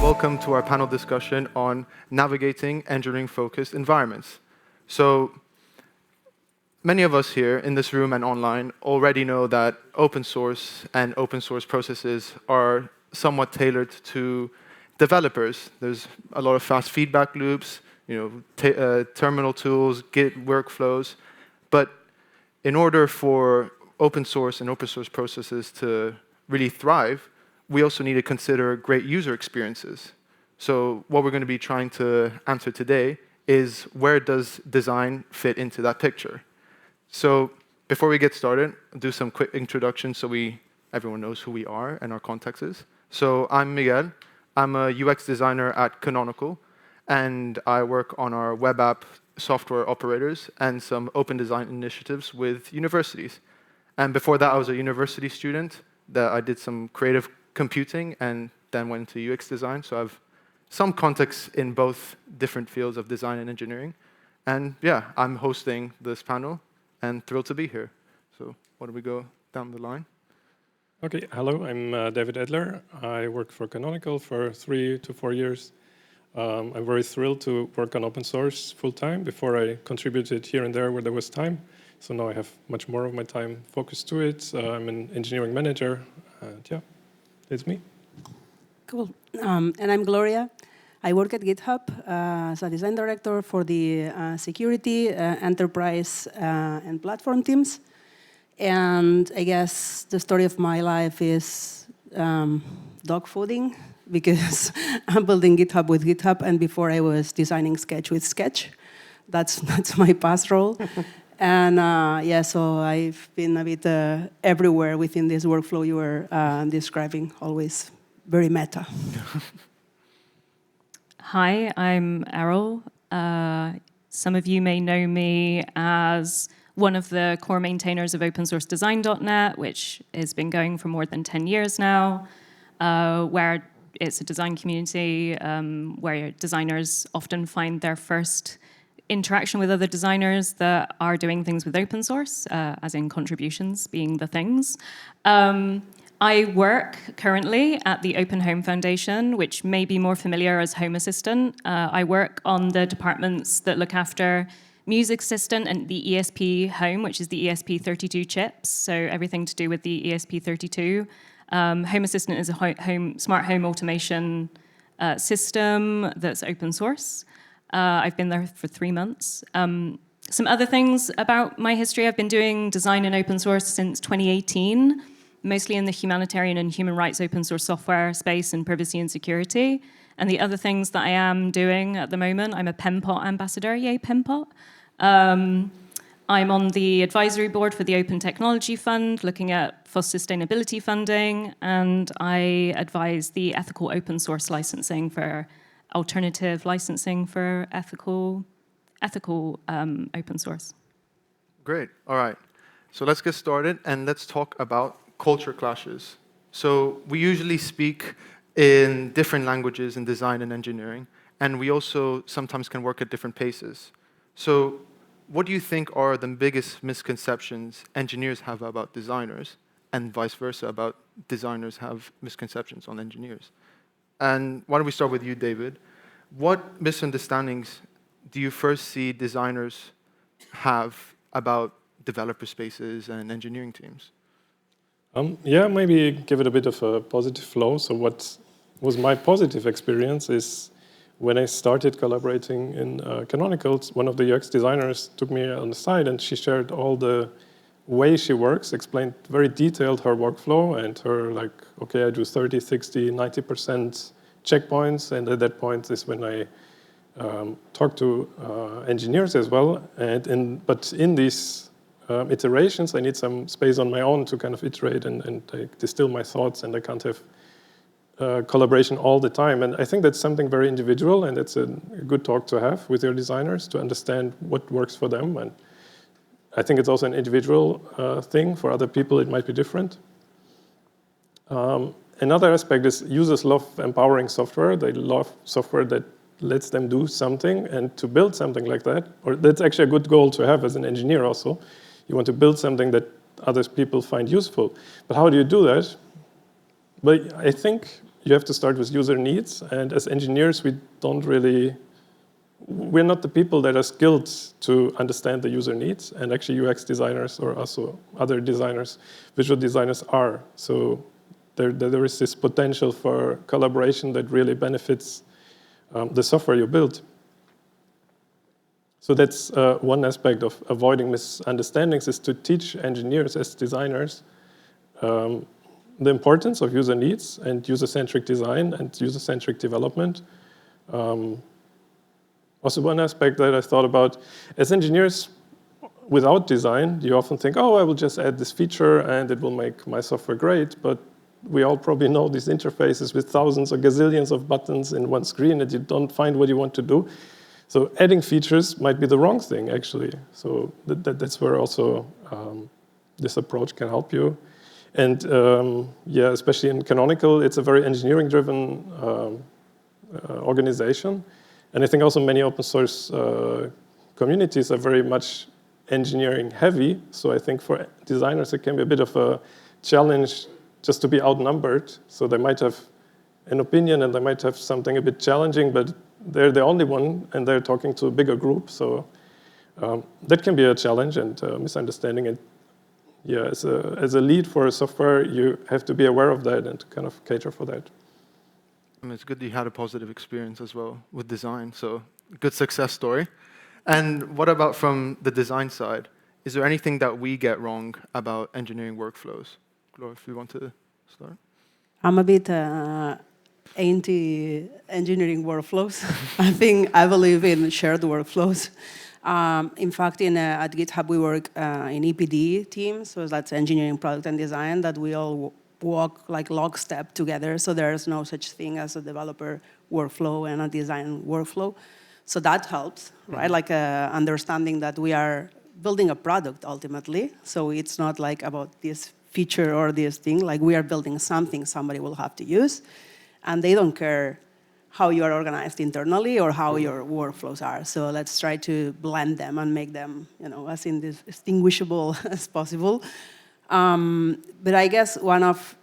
welcome to our panel discussion on navigating engineering-focused environments. So, many of us here in this room and online already know that open source and open source processes are somewhat tailored to developers. There's a lot of fast feedback loops, terminal tools, Git workflows. But in order for open source and open source processes to really thrive, we also need to consider great user experiences. So what we're going to be trying to answer today is, where does design fit into that picture? So before we get started, I'll do some quick introductions so everyone knows who we are and our context is. So I'm Miguel. I'm a UX designer at Canonical, and I work on our web app software operators and some open design initiatives with universities. And before that, I was a university student that I did some creative computing and then went into UX design. So I have some context in both different fields of design and engineering. And yeah, I'm hosting this panel and thrilled to be here. So why don't we go down the line? Okay, hello, I'm David Edler. I work for Canonical for 3 to 4 years. I'm very thrilled to work on open source full-time. Before I contributed here and there where there was time. So now I have much more of my time focused to it. I'm an engineering manager, and yeah, it's me. Cool. And I'm Glòria. I work at GitHub as a design director for the security, enterprise, and platform teams. And I guess the story of my life is dog fooding, because I'm building GitHub with GitHub, and before I was designing Sketch with Sketch. That's my past role. And yeah, so I've been a bit everywhere within this workflow you were describing, always very meta. Hi, I'm Eriol. Some of you may know me as one of the core maintainers of opensourcedesign.net, which has been going for more than 10 years now, where it's a design community where designers often find their first interaction with other designers that are doing things with open source, as in contributions being the things. I work currently at the Open Home Foundation, which may be more familiar as Home Assistant. I work on the departments that look after Music Assistant and the ESP Home, which is the ESP32 chips, so everything to do with the ESP32. Home Assistant is a smart home automation system that's open source. I've been there for 3 months. Some other things about my history: I've been doing design in open source since 2018, mostly in the humanitarian and human rights open source software space and privacy and security. And the other things that I am doing at the moment, I'm a PenPot ambassador, yay PenPot. I'm on the advisory board for the Open Technology Fund, looking at sustainability funding, and I advise the ethical open source licensing for alternative licensing for ethical open source. Great. All right. So let's get started, and let's talk about culture clashes. So we usually speak in different languages in design and engineering, and we also sometimes can work at different paces. So what do you think are the biggest misconceptions engineers have about designers, and vice versa, about designers have misconceptions on engineers? And why don't we start with you, David? What misunderstandings do you first see designers have about developer spaces and engineering teams? Yeah, maybe give it a bit of a positive flow. So what was my positive experience is when I started collaborating in Canonical, one of the UX designers took me on the side and she shared all the way she works, explained very detailed her workflow and her okay, I do 30, 60, 90% checkpoints, and at that point is when I talk to engineers as well. But in these iterations, I need some space on my own to kind of iterate and distill my thoughts, and I can't have collaboration all the time. And I think that's something very individual, and it's a good talk to have with your designers to understand what works for them. And I think it's also an individual thing. For other people, it might be different. Another aspect is users love empowering software. They love software that lets them do something, and to build something like that, or that's actually a good goal to have as an engineer also. You want to build something that other people find useful. But how do you do that? But I think you have to start with user needs. And as engineers, we're not the people that are skilled to understand the user needs. And actually UX designers or also other designers, visual designers are. So there is this potential for collaboration that really benefits the software you build. So that's one aspect of avoiding misunderstandings, is to teach engineers as designers the importance of user needs and user-centric design and user-centric development. Also, one aspect that I thought about, as engineers without design, you often think, oh, I will just add this feature and it will make my software great. But we all probably know these interfaces with thousands or gazillions of buttons in one screen that you don't find what you want to do. So adding features might be the wrong thing, actually. So that's where also this approach can help you. And yeah, especially in Canonical, it's a very engineering-driven organization. And I think also many open source communities are very much engineering heavy. So I think for designers, it can be a bit of a challenge just to be outnumbered. So they might have an opinion and they might have something a bit challenging, but they're the only one and they're talking to a bigger group. So that can be a challenge and misunderstanding. And yeah, as a lead for a software, you have to be aware of that and kind of cater for that. I mean, it's good that you had a positive experience as well with design, so good success story. And what about from the design side? Is there anything that we get wrong about engineering workflows? Glòria, if you want to start. I'm a bit anti-engineering workflows. I believe in shared workflows. In fact, at GitHub, we work in EPD teams, so that's engineering, product, and design, that we all walk like lockstep together. So there's no such thing as a developer workflow and a design workflow. So that helps, right? Like understanding that we are building a product ultimately. So it's not like about this feature or this thing. Like we are building something somebody will have to use, and they don't care how you are organized internally or how your workflows are. So let's try to blend them and make them, as indistinguishable as possible. But I guess one of,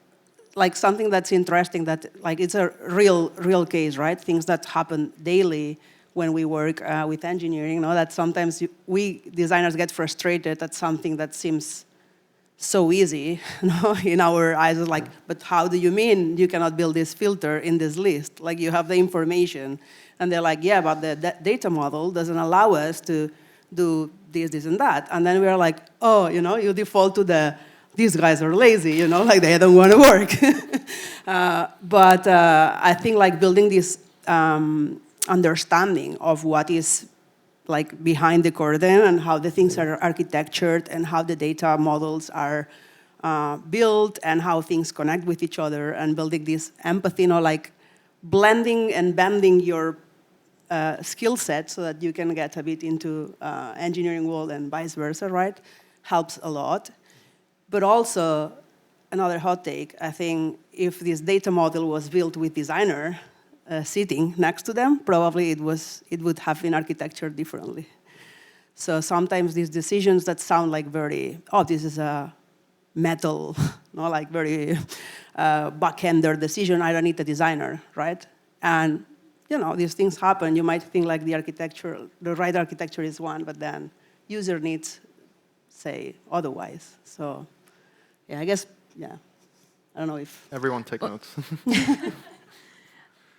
something that's interesting that, it's a real case, right? Things that happen daily when we work with engineering, that sometimes we designers get frustrated at something that seems so easy, in our eyes. It's like, but how do you mean you cannot build this filter in this list? Like, you have the information. And they're like, yeah, but the data model doesn't allow us to do this, and that. And then we're like, oh, you default to these guys are lazy, like they don't want to work. But I think building this understanding of what is behind the curtain and how the things are architectured and how the data models are built and how things connect with each other, and building this empathy, blending and bending your skill set so that you can get a bit into engineering world and vice versa, right? Helps a lot. But also, another hot take, I think if this data model was built with designer sitting next to them, probably it would have been architectured differently. So sometimes these decisions that sound very, this is a metal, very back-ender decision, I don't need a designer, right? And, these things happen. You might think the right architecture is one, but then user needs say otherwise. So, yeah, I guess, yeah. I don't know if... Everyone take notes.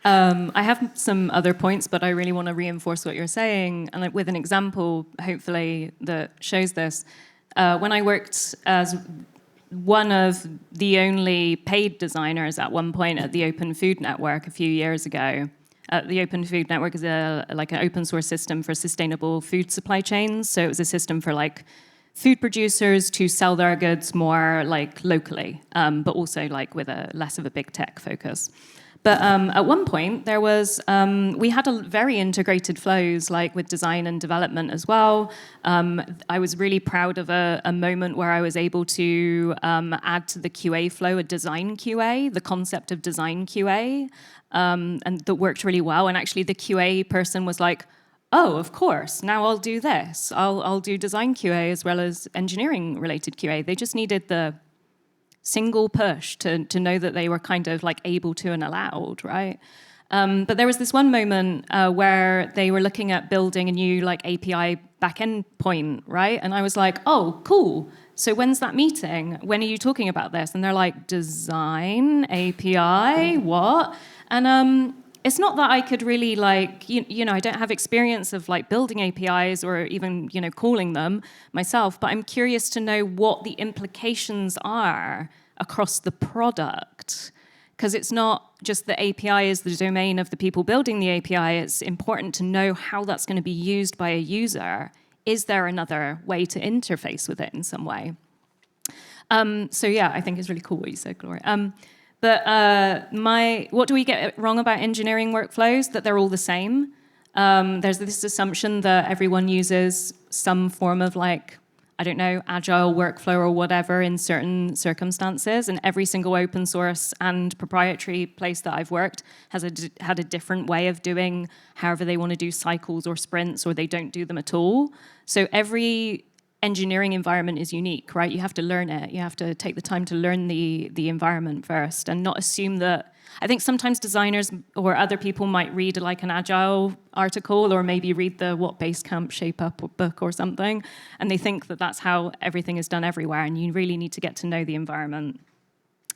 I have some other points, but I really want to reinforce what you're saying, and with an example, hopefully, that shows this. When I worked as one of the only paid designers at one point at the Open Food Network a few years ago, the Open Food Network is an open source system for sustainable food supply chains. So it was a system for food producers to sell their goods more locally, but also with a less of a big tech focus. But at one point, there was, we had a very integrated flows, with design and development as well. I was really proud of a moment where I was able to add to the QA flow a design QA, the concept of design QA, and that worked really well. And actually, the QA person was like, oh, of course, now I'll do this. I'll do design QA as well as engineering-related QA. They just needed the single push to know that they were kind of like able to and allowed, right? But there was this one moment where they were looking at building a new like API backend point, right? And I was like, oh, cool. So when's that meeting? When are you talking about this? And they're like, design API, what? And it's not that I could really like, you know, I don't have experience of like building APIs or even, you know, calling them myself, but I'm curious to know what the implications are across the product. Because it's not just the API is the domain of the people building the API, it's important to know how that's going to be used by a user. Is there another way to interface with it in some way? So yeah, I think it's really cool what you said, Glòria. What do we get wrong about engineering workflows? That they're all the same. There's this assumption that everyone uses some form of like, I don't know, agile workflow or whatever in certain circumstances, and every single open source and proprietary place that I've worked has had a different way of doing however they want to do cycles or sprints, or they don't do them at all. So every engineering environment is unique, right? You have to learn it. You have to take the time to learn the environment first and not assume that. I think sometimes designers or other people might read like an agile article or maybe read the What Basecamp Shape Up book or something, and they think that that's how everything is done everywhere, and you really need to get to know the environment.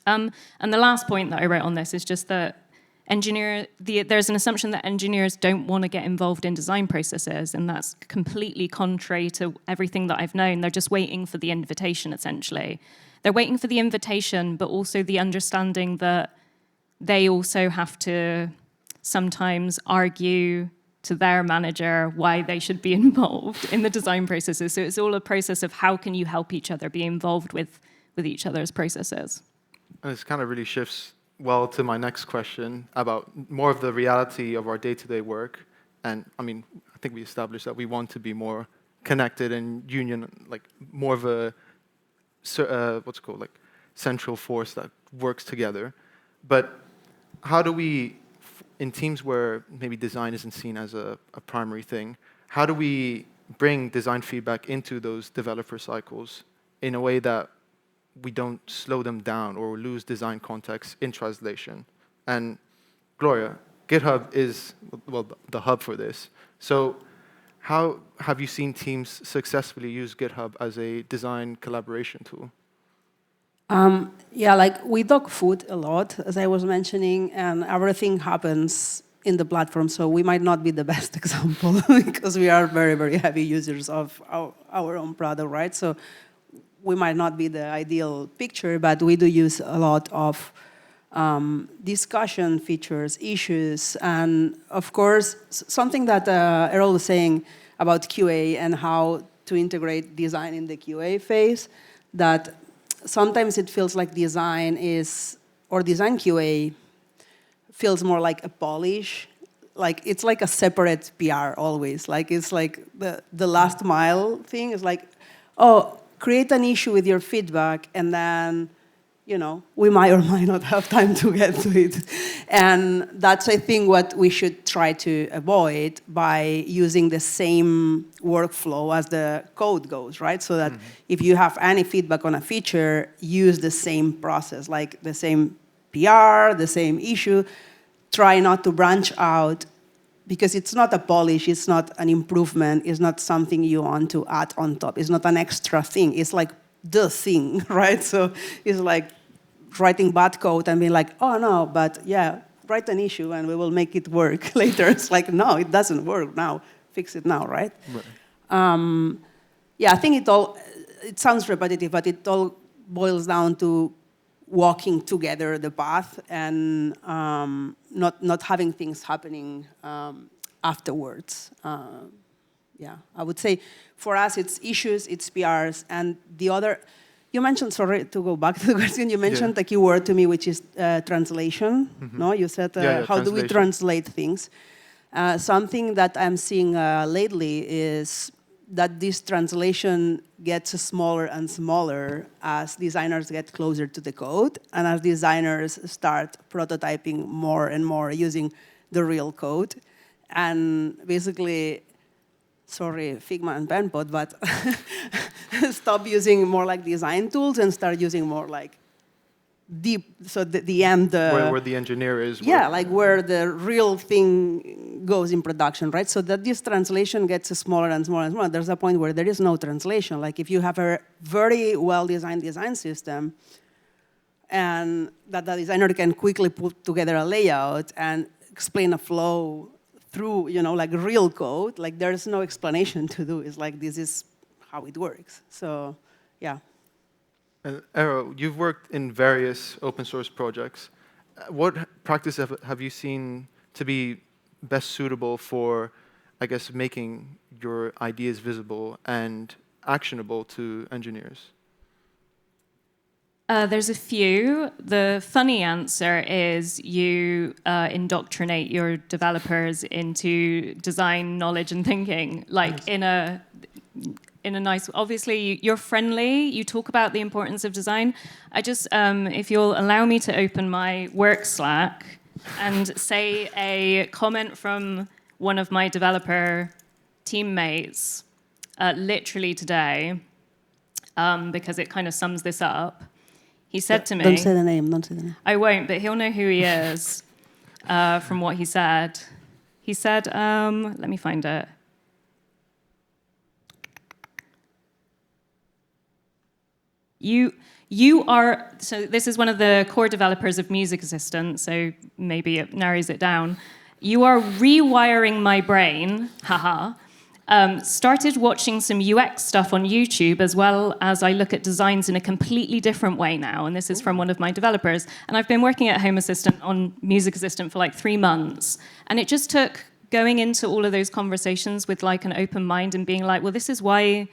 And the last point that I wrote on this is just that there's an assumption that engineers don't want to get involved in design processes, and that's completely contrary to everything that I've known. They're just waiting for the invitation, essentially. They're waiting for the invitation, but also the understanding that they also have to sometimes argue to their manager why they should be involved in the design processes. So it's all a process of how can you help each other be involved with each other's processes. And this kind of really shifts well to my next question about more of the reality of our day-to-day work. And I mean, I think we established that we want to be more connected and union, like more of a what's it called, like central force that works together. But how do we, in teams where maybe design isn't seen as a primary thing, how do we bring design feedback into those developer cycles in a way that we don't slow them down or lose design context in translation? And Glòria, GitHub is, well, the hub for this. So how have you seen teams successfully use GitHub as a design collaboration tool? Yeah, like we dog food a lot, as I was mentioning, and everything happens in the platform, so we might not be the best example because we are very, very heavy users of our own product, right? So we might not be the ideal picture, but we do use a lot of discussion features, issues, and of course, something that Eriol was saying about QA and how to integrate design in the QA phase, that sometimes it feels like design QA feels more like a polish. Like it's like a separate PR always. Like it's like the last mile thing is like, oh, create an issue with your feedback, and then, you know, we might or might not have time to get to it. And that's, I think, what we should try to avoid by using the same workflow as the code goes, right? So that if you have any feedback on a feature, use the same process, like the same PR, the same issue. Try not to branch out, because it's not a polish, it's not an improvement, it's not something you want to add on top. It's not an extra thing, it's like the thing, right? So it's like writing bad code and being like, oh no, but yeah, write an issue and we will make it work later. It's like, no, it doesn't work now, fix it now, right? Yeah, I think it sounds repetitive, but it all boils down to walking together the path and not having things happening afterwards. Yeah, I would say for us it's issues, it's PRs, and the other, you mentioned, sorry to go back to the question, you mentioned a key word to me, which is translation. No, you said how do we translate things? Something that I'm seeing lately is that this translation gets smaller and smaller as designers get closer to the code and as designers start prototyping more and more using the real code. And basically, sorry, Figma and Penpot, but stop using more like design tools and start using more like deep, so the end. Where the engineer is. Yeah, like where the real thing goes in production, right? So that this translation gets smaller and smaller and smaller. There's a point where there is no translation. Like if you have a very well-designed design system, and that the designer can quickly put together a layout and explain a flow through, like real code, like there's no explanation to do. It's like, this is how it works. So, yeah. Eriol, you've worked in various open source projects. What practice have you seen to be best suitable for, I guess, making your ideas visible and actionable to engineers? There's a few. The funny answer is you indoctrinate your developers into design knowledge and thinking, like in a nice. Obviously, you're friendly. You talk about the importance of design. I just, if you'll allow me to open my work Slack and say a comment from one of my developer teammates, literally today, because it kind of sums this up. He said to me... Don't say the name, don't say the name. I won't, but he'll know who he is from what he said. He said, let me find it. You are, so this is one of the core developers of Music Assistant, so maybe it narrows it down. You are rewiring my brain, haha. Started watching some UX stuff on YouTube, as well as I look at designs in a completely different way now, and this is from one of my developers. And I've been working at Home Assistant on Music Assistant for like 3 months, and it just took going into all of those conversations with like an open mind and being like, well, this is why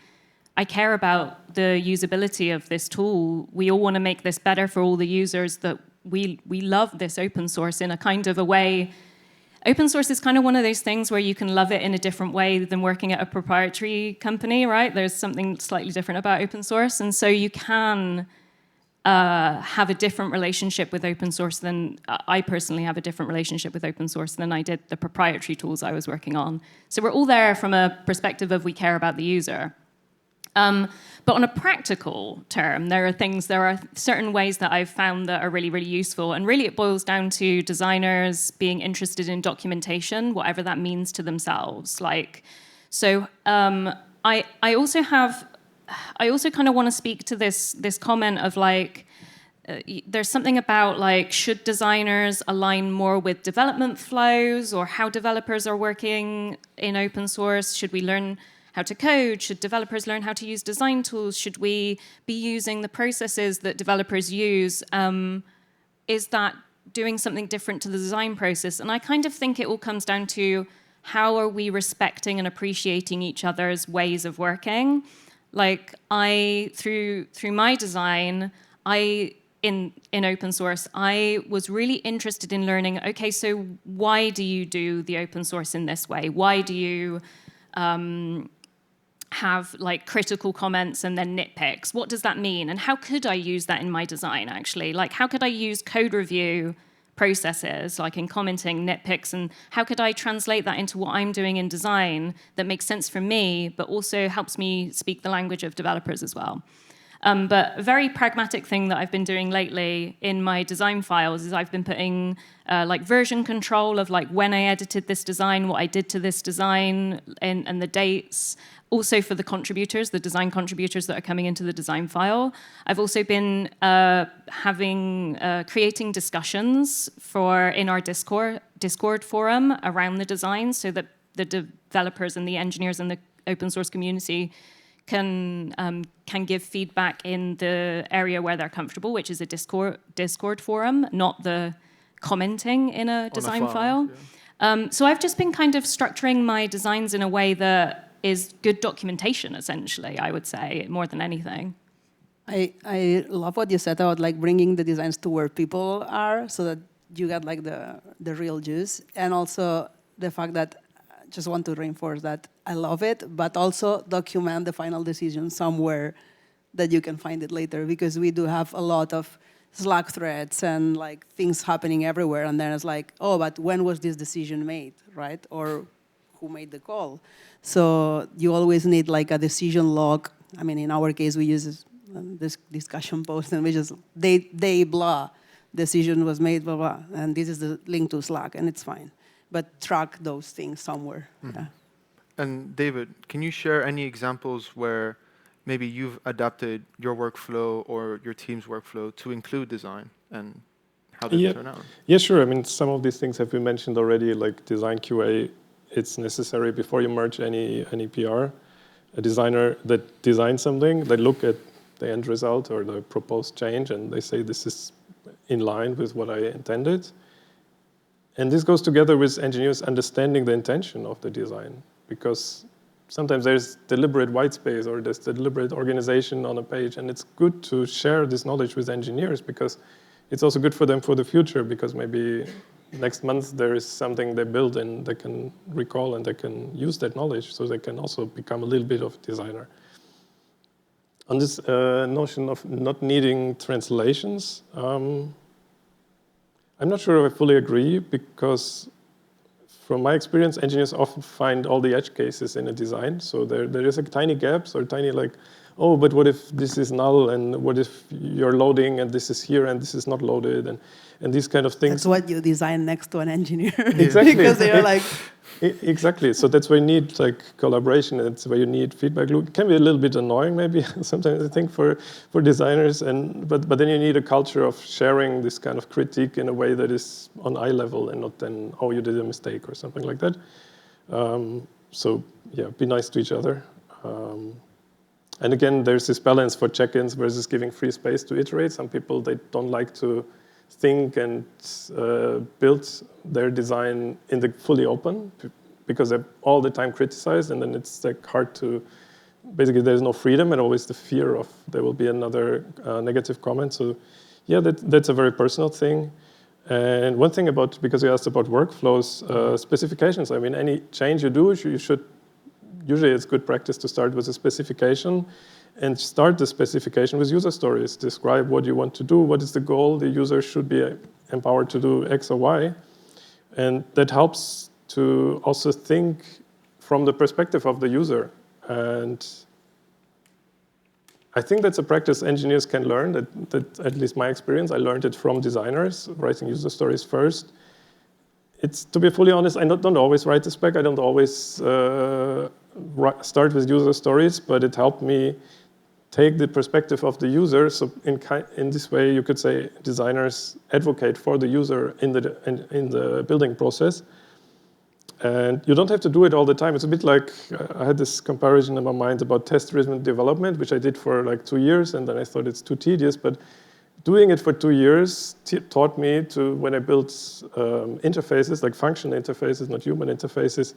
I care about the usability of this tool. We all want to make this better for all the users, that we love this open source in a kind of a way. Open source is kind of one of those things where you can love it in a different way than working at a proprietary company, right? There's something slightly different about open source. And so you can have a different relationship with open source than, I personally have a different relationship with open source than I did the proprietary tools I was working on. So we're all there from a perspective of we care about the user. But on a practical term, there are certain ways that I've found that are really, really useful. And really it boils down to designers being interested in documentation, whatever that means to themselves. I also kind of want to speak to this comment of like, there's something about like, should designers align more with development flows or how developers are working in open source? Should we learn how to code? Should developers learn how to use design tools? Should we be using the processes that developers use? Is that doing something different to the design process? And I kind of think it all comes down to how are we respecting and appreciating each other's ways of working? Like through my design, in open source, I was really interested in learning, okay, so why do you do the open source in this way? Why do you have like critical comments and then nitpicks? What does that mean? And how could I use that in my design, actually? Like, how could I use code review processes, like in commenting nitpicks, and how could I translate that into what I'm doing in design that makes sense for me, but also helps me speak the language of developers as well? But a very pragmatic thing that I've been doing lately in my design files is I've been putting like version control of like when I edited this design, what I did to this design, and the dates. Also for the contributors, the design contributors that are coming into the design file. I've also been creating discussions in our Discord forum around the design, so that the developers and the engineers and the open source community can give feedback in the area where they're comfortable, which is a Discord forum, not the commenting in a design file. Yeah. So I've just been kind of structuring my designs in a way that is good documentation, essentially, I would say, more than anything. I love what you said about like bringing the designs to where people are, so that you get like the real juice, and also the fact that I just want to reinforce that I love it, but also document the final decision somewhere that you can find it later, because we do have a lot of Slack threads and like things happening everywhere, and then it's like, oh, but when was this decision made, right? Or who made the call? So you always need like a decision log. I mean, in our case, we use this discussion post, and we just, they blah, decision was made, blah, blah, and this is the link to Slack, and it's fine. But track those things somewhere. Yeah. And David, can you share any examples where maybe you've adapted your workflow or your team's workflow to include design, and how did it turn out? Yeah, sure. I mean, some of these things have been mentioned already, like design QA. It's necessary before you merge any PR. A designer that designs something, they look at the end result or the proposed change, and they say this is in line with what I intended. And this goes together with engineers understanding the intention of the design, because sometimes there's deliberate white space or there's deliberate organization on a page, and it's good to share this knowledge with engineers, because it's also good for them for the future, because maybe next month there is something they build and they can recall and they can use that knowledge, so they can also become a little bit of a designer. On this notion of not needing translations, I'm not sure I fully agree, because from my experience, engineers often find all the edge cases in a design. So there is a tiny gaps or tiny like, oh, but what if this is null, and what if you're loading and this is here and this is not loaded, and these kind of things. That's what you design next to an engineer. Exactly. Because they're like... Exactly. So that's why you need like collaboration. It's where you need feedback loop. It can be a little bit annoying, maybe sometimes I think for designers, but then you need a culture of sharing this kind of critique in a way that is on eye level, and not then, oh, you did a mistake or something like that. So yeah, be nice to each other. And again, there's this balance for check-ins versus giving free space to iterate. Some people, they don't like to think and build their design in the fully open, because they're all the time criticized, and then it's like hard to, basically there's no freedom and always the fear of there will be another negative comment. So yeah, that's a very personal thing. And one thing about, because you asked about workflows, specifications, I mean, any change you do, you should, usually it's good practice to start with a specification, and start the specification with user stories. Describe what you want to do, what is the goal, the user should be empowered to do X or Y. And that helps to also think from the perspective of the user. And I think that's a practice engineers can learn, that at least my experience, I learned it from designers, writing user stories first. It's, to be fully honest, I don't always write the spec, I don't always start with user stories, but it helped me take the perspective of the user. So in this way, you could say designers advocate for the user in the building process. And you don't have to do it all the time. It's a bit like, I had this comparison in my mind about test-driven development, which I did for like 2 years, and then I thought it's too tedious. But doing it for 2 years taught me to, when I built interfaces, like function interfaces, not human interfaces,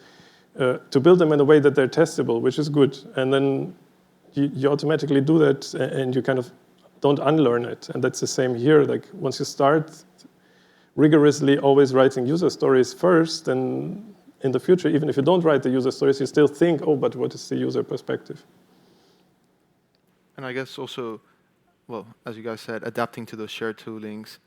to build them in a way that they're testable, which is good. And then you automatically do that, and you kind of don't unlearn it. And that's the same here. Like once you start rigorously always writing user stories first, then in the future, even if you don't write the user stories, you still think, oh, but what is the user perspective? And I guess also, well, as you guys said, adapting to those shared toolings,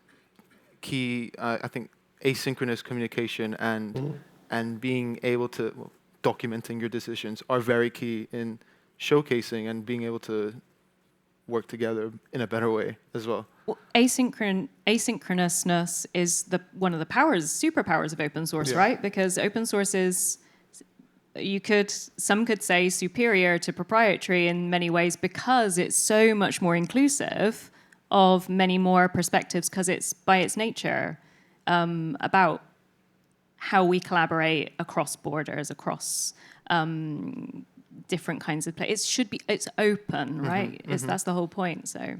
key, I think, asynchronous communication and being able to, well, documenting your decisions are very key in showcasing and being able to work together in a better way as well. Well, asynchronousness is one of the superpowers of open source, right? Because open source is, some could say, superior to proprietary in many ways, because it's so much more inclusive of many more perspectives, because it's by its nature about how we collaborate across borders, across different kinds of play. It's open, right? That's the whole point. So,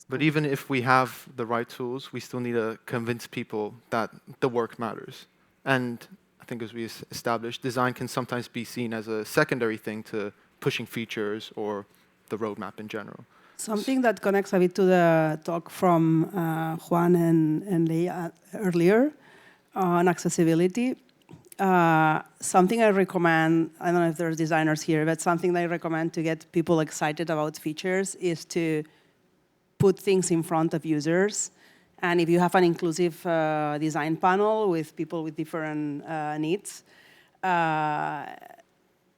but even if we have the right tools, we still need to convince people that the work matters. And I think, as we established, design can sometimes be seen as a secondary thing to pushing features or the roadmap in general. Something that connects a bit to the talk from Juan and Leia earlier on accessibility. Something I recommend, I don't know if there's designers here, but something that I recommend to get people excited about features is to put things in front of users. And if you have an inclusive design panel with people with different needs,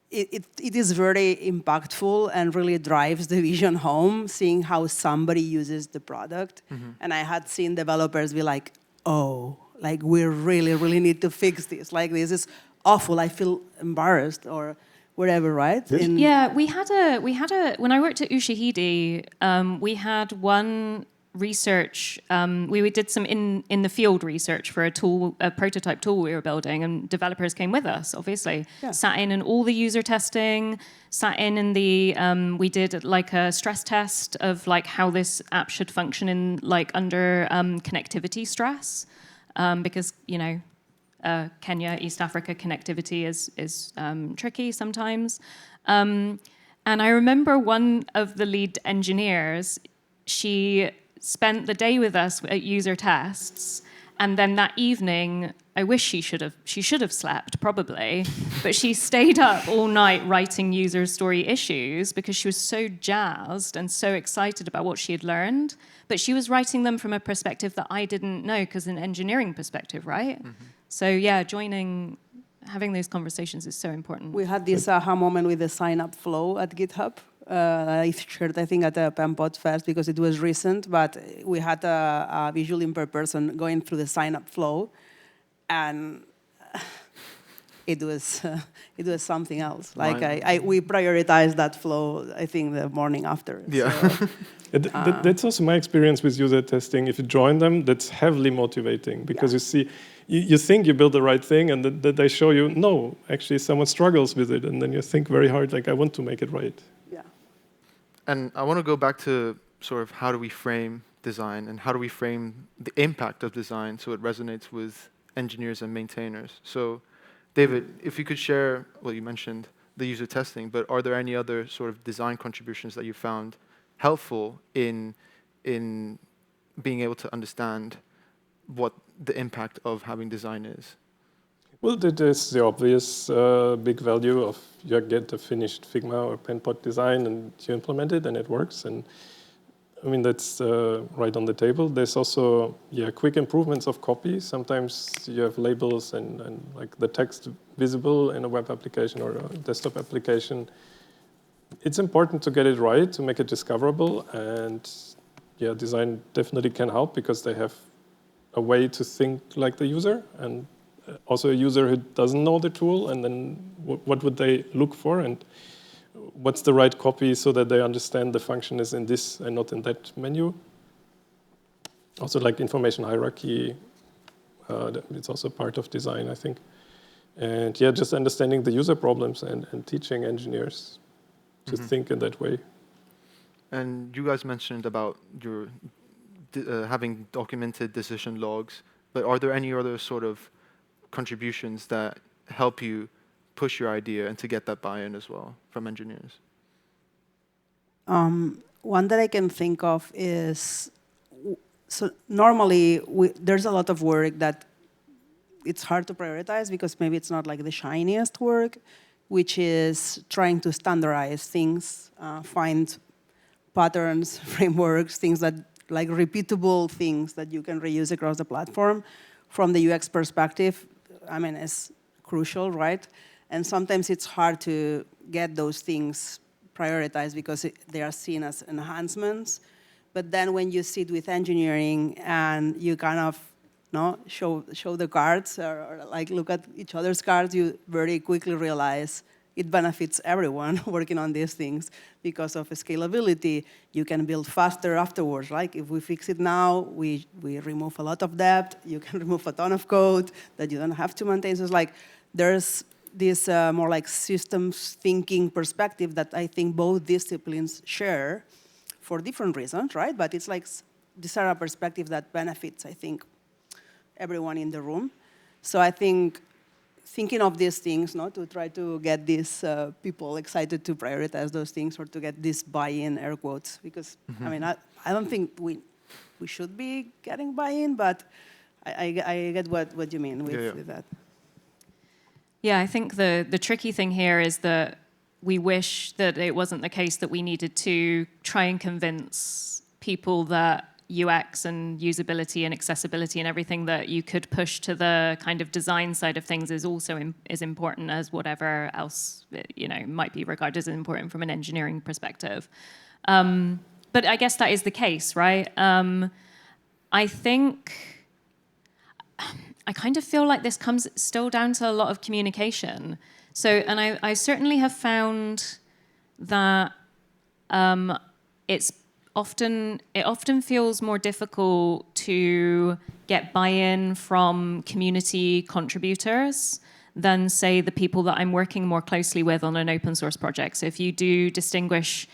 it is very impactful and really drives the vision home, seeing how somebody uses the product. And I had seen developers be like, oh, like we really need to fix this. Like this is awful, I feel embarrassed or whatever, right? Yes. Yeah, we had a when I worked at Ushahidi, we had one research, we did some in the field research for a prototype tool we were building, and developers came with us, obviously. Yeah. Sat in all the user testing, sat in the, we did like a stress test of like how this app should function in like under connectivity stress, because, you know, Kenya, East Africa connectivity is tricky sometimes. And I remember one of the lead engineers, she spent the day with us at user tests, and then that evening, I wish she should have slept, probably, but she stayed up all night writing user story issues because she was so jazzed and so excited about what she had learned, but she was writing them from a perspective that I didn't know, because an engineering perspective, right? So yeah, having those conversations is so important. We had this aha moment with the sign-up flow at GitHub. I shared, I think, at the PenPod Fest because it was recent, but we had a visual impaired person going through the sign-up flow, and it was something else. Like we prioritized that flow, I think, the morning after. Yeah. So, That's also my experience with user testing. If you join them, that's heavily motivating because you see, you think you build the right thing, and that they show you, no, actually someone struggles with it, and then you think very hard, like, I want to make it right. yeah. And I want to go back to sort of how do we frame design and how do we frame the impact of design so it resonates with engineers and maintainers. So, David, if you could share, well, you mentioned the user testing, but are there any other sort of design contributions that you found helpful in being able to understand what the impact of having design is? Well, that is the obvious big value of you get a finished Figma or PenPod design and you implement it and it works. And I mean, that's right on the table. There's also quick improvements of copy. Sometimes you have labels and like the text visible in a web application or a desktop application. It's important to get it right, to make it discoverable. And design definitely can help because they have a way to think like the user, and also a user who doesn't know the tool, and then what would they look for, and what's the right copy so that they understand the function is in this and not in that menu. Also, like information hierarchy, it's also part of design, I think. And just understanding the user problems and teaching engineers to think in that way. And you guys mentioned about your having documented decision logs, but are there any other sort of contributions that help you push your idea and to get that buy-in as well from engineers? One that I can think of is, so normally there's a lot of work that it's hard to prioritize because maybe it's not like the shiniest work, which is trying to standardize things, find patterns, frameworks, things that like repeatable things that you can reuse across the platform. From the UX perspective, I mean, it's crucial, right? And sometimes it's hard to get those things prioritized because they are seen as enhancements. But then when you sit with engineering and you kind of show the cards or like look at each other's cards, you very quickly realize it benefits everyone working on these things because of scalability. You can build faster afterwards. Like if we fix it now, we remove a lot of debt. You can remove a ton of code that you don't have to maintain. So it's like there's this more like systems thinking perspective that I think both disciplines share for different reasons, right? But it's like these are a perspective that benefits, I think, everyone in the room. So I think thinking of these things, to try to get these people excited to prioritize those things or to get this buy-in, air quotes, because I mean, I don't think we should be getting buy-in, but I get what you mean with that. Yeah, I think the tricky thing here is that we wish that it wasn't the case that we needed to try and convince people that UX and usability and accessibility and everything that you could push to the kind of design side of things is also as important as whatever else, might be regarded as important from an engineering perspective. But I guess that is the case, right? I think I kind of feel like this comes still down to a lot of communication. So, and I certainly have found that it often feels more difficult to get buy-in from community contributors than, say, the people that I'm working more closely with on an open source project. So if you do distinguish,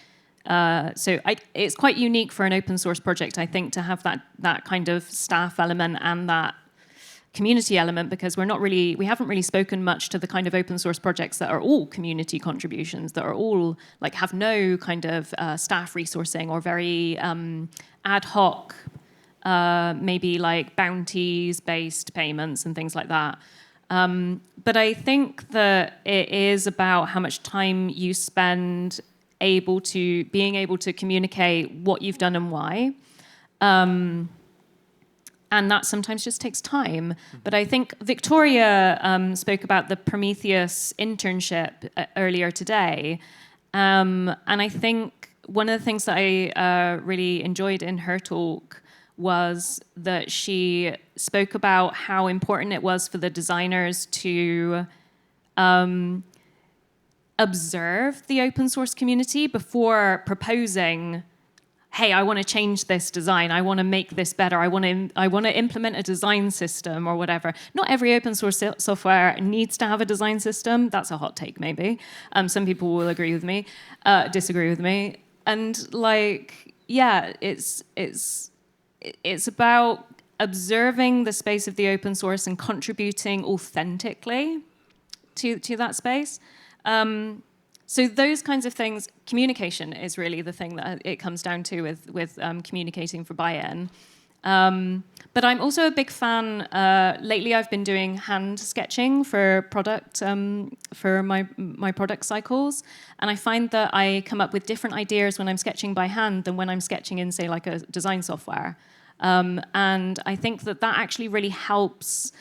it's quite unique for an open source project, I think, to have that kind of staff element and that community element, because we haven't really spoken much to the kind of open source projects that are all community contributions, that are all like have no kind of staff resourcing or very ad hoc, maybe like bounties-based payments and things like that. But I think that it is about how much time you spend being able to communicate what you've done and why. And that sometimes just takes time. But I think Victoria spoke about the Prometheus internship earlier today. And I think one of the things that I really enjoyed in her talk was that she spoke about how important it was for the designers to observe the open source community before proposing, hey, I want to change this design. I want to make this better. I want to implement a design system or whatever. Not every open source software needs to have a design system. That's a hot take, maybe. Some people will agree with me, disagree with me. And it's about observing the space of the open source and contributing authentically to that space. So those kinds of things, communication is really the thing that it comes down to with communicating for buy-in. But I'm also a big fan. Lately, I've been doing hand sketching for my product cycles, and I find that I come up with different ideas when I'm sketching by hand than when I'm sketching in, say, like a design software. And I think that actually really helps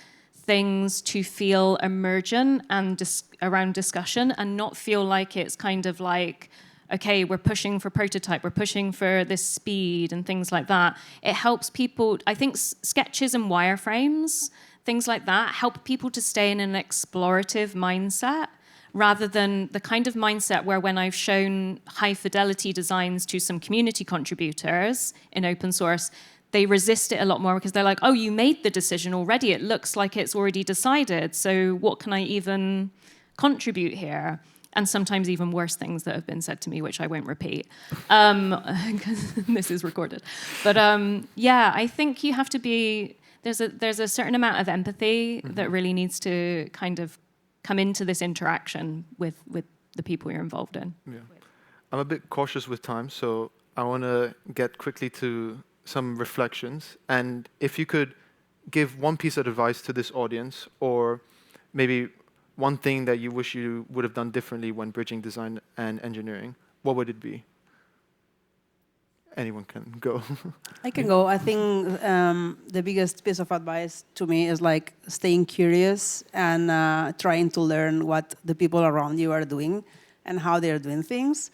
things to feel emergent and around discussion and not feel like it's kind of like, okay, we're pushing for prototype, we're pushing for this speed and things like that. It helps people, I think sketches and wireframes, things like that, help people to stay in an explorative mindset rather than the kind of mindset where when I've shown high fidelity designs to some community contributors in open source, they resist it a lot more because they're like, oh, you made the decision already. It looks like it's already decided. So what can I even contribute here? And sometimes even worse things that have been said to me, which I won't repeat, because this is recorded. But I think you have to be, there's a certain amount of empathy that really needs to kind of come into this interaction with the people you're involved in. Yeah. I'm a bit cautious with time, so I want to get quickly to some reflections, and if you could give one piece of advice to this audience, or maybe one thing that you wish you would have done differently when bridging design and engineering, what would it be? Anyone can go. I can go. I think the biggest piece of advice to me is like staying curious and trying to learn what the people around you are doing and how they're doing things.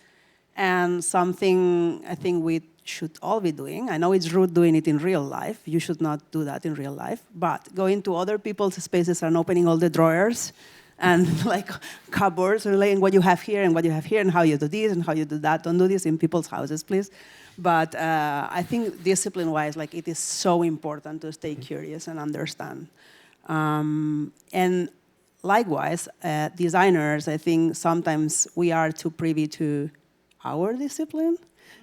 And something I think we should all be doing. I know it's rude doing it in real life. You should not do that in real life. But going to other people's spaces and opening all the drawers and like cupboards and laying what you have here and what you have here and how you do this and how you do that. Don't do this in people's houses, please. But I think discipline-wise, like it is so important to stay curious and understand. And likewise, designers, I think sometimes we are too privy to our discipline.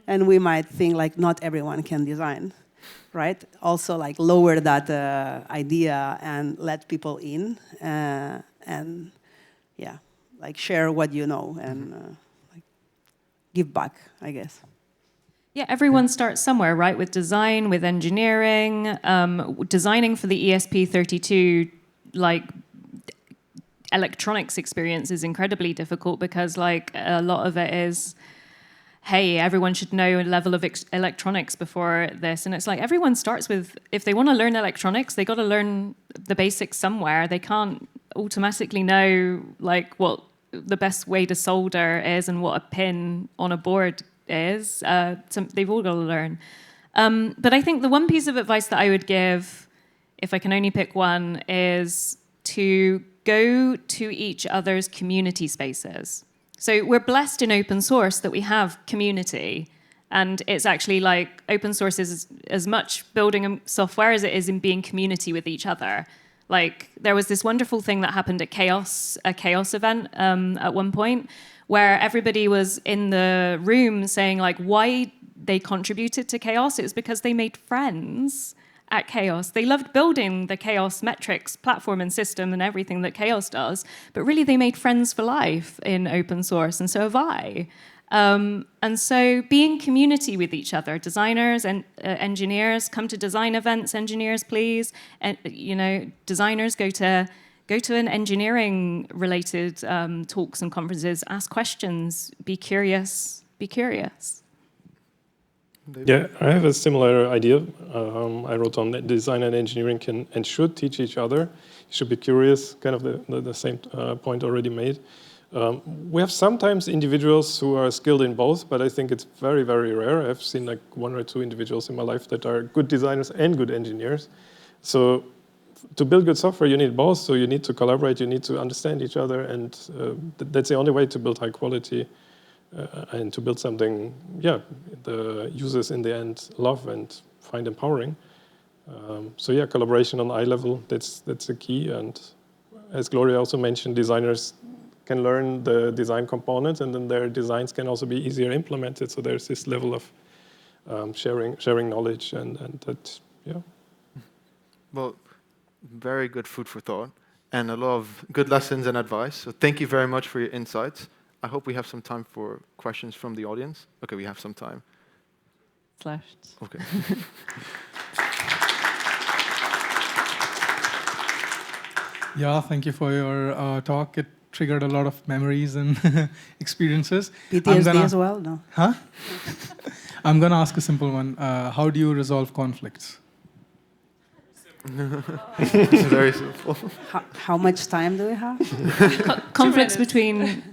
And we might think like not everyone can design, right? Also like lower that idea and let people in and like share what you know and like give back, I guess. Yeah, everyone starts somewhere, right? With design, with engineering, designing for the ESP32, like electronics experience is incredibly difficult because like a lot of it is hey, everyone should know a level of electronics before this. And it's like everyone starts with, if they want to learn electronics, they got to learn the basics somewhere. They can't automatically know like what the best way to solder is and what a pin on a board is. They've all got to learn. But I think the one piece of advice that I would give, if I can only pick one, is to go to each other's community spaces. So we're blessed in open source that we have community, and it's actually like open source is as much building software as it is in being community with each other. Like there was this wonderful thing that happened at a Chaos event at one point, where everybody was in the room saying like why they contributed to Chaos. It was because they made friends at Chaos. They loved building the Chaos metrics platform and system and everything that Chaos does, but really they made friends for life in open source, and so have I. And so being community with each other, designers and engineers, come to design events, engineers, please. And, designers go to an engineering-related talks and conferences, ask questions, be curious, be curious. Yeah, I have a similar idea. I wrote on that design and engineering can and should teach each other. You should be curious, kind of the same point already made. We have sometimes individuals who are skilled in both, but I think it's very, very rare. I've seen like 1 or 2 individuals in my life that are good designers and good engineers. So to build good software, you need both. So you need to collaborate, you need to understand each other, and that's the only way to build high quality. And to build something, the users in the end love and find empowering. So collaboration on eye level, that's the key. And as Glòria also mentioned, designers can learn the design components, and then their designs can also be easier implemented. So there's this level of sharing knowledge, and that, yeah. Well, very good food for thought, and a lot of good lessons and advice. So thank you very much for your insights. I hope we have some time for questions from the audience. Okay, we have some time. Left. Okay. Yeah, thank you for your talk. It triggered a lot of memories and experiences. PTSD as well, no? Huh? I'm going to ask a simple one. How do you resolve conflicts? Very simple. How much time do we have? Conflicts between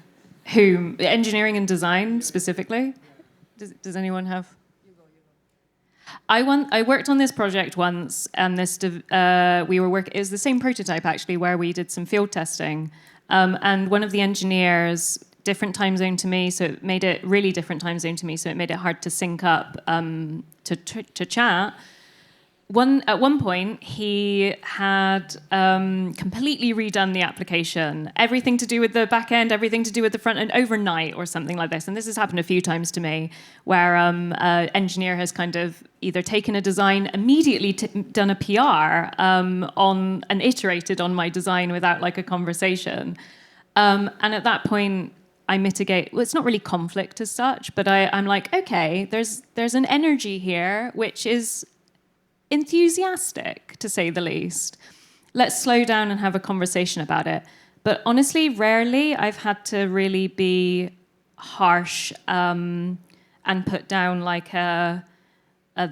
whom? Engineering and design specifically? Does anyone have? I worked on this project once, and it was the same prototype actually, where we did some field testing, and one of the engineers, different time zone to me, so it made it really different time zone to me, so it made it hard to sync up to chat. At one point, he had completely redone the application, everything to do with the back end, everything to do with the front end overnight or something like this. And this has happened a few times to me, where an engineer has kind of either taken a design, immediately done a PR on and iterated on my design without like a conversation. And at that point, I mitigate. Well, it's not really conflict as such, but I'm like, okay, there's an energy here which is enthusiastic, to say the least. Let's slow down and have a conversation about it. But honestly, rarely I've had to really be harsh and put down like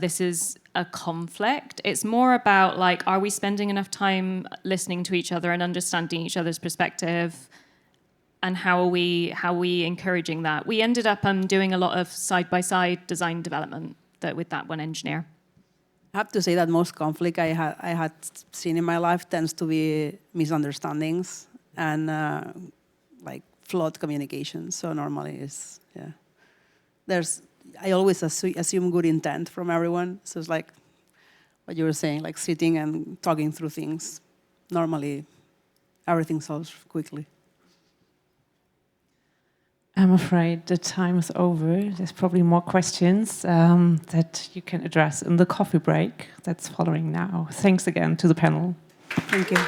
this is a conflict. It's more about like, are we spending enough time listening to each other and understanding each other's perspective? And how are we encouraging that? We ended up doing a lot of side-by-side design development with that one engineer. I have to say that most conflict I had seen in my life tends to be misunderstandings and like flawed communication. So normally I always assume good intent from everyone. So it's like what you were saying, like sitting and talking through things. Normally, everything solves quickly. I'm afraid the time is over. There's probably more questions that you can address in the coffee break that's following now. Thanks again to the panel. Thank you.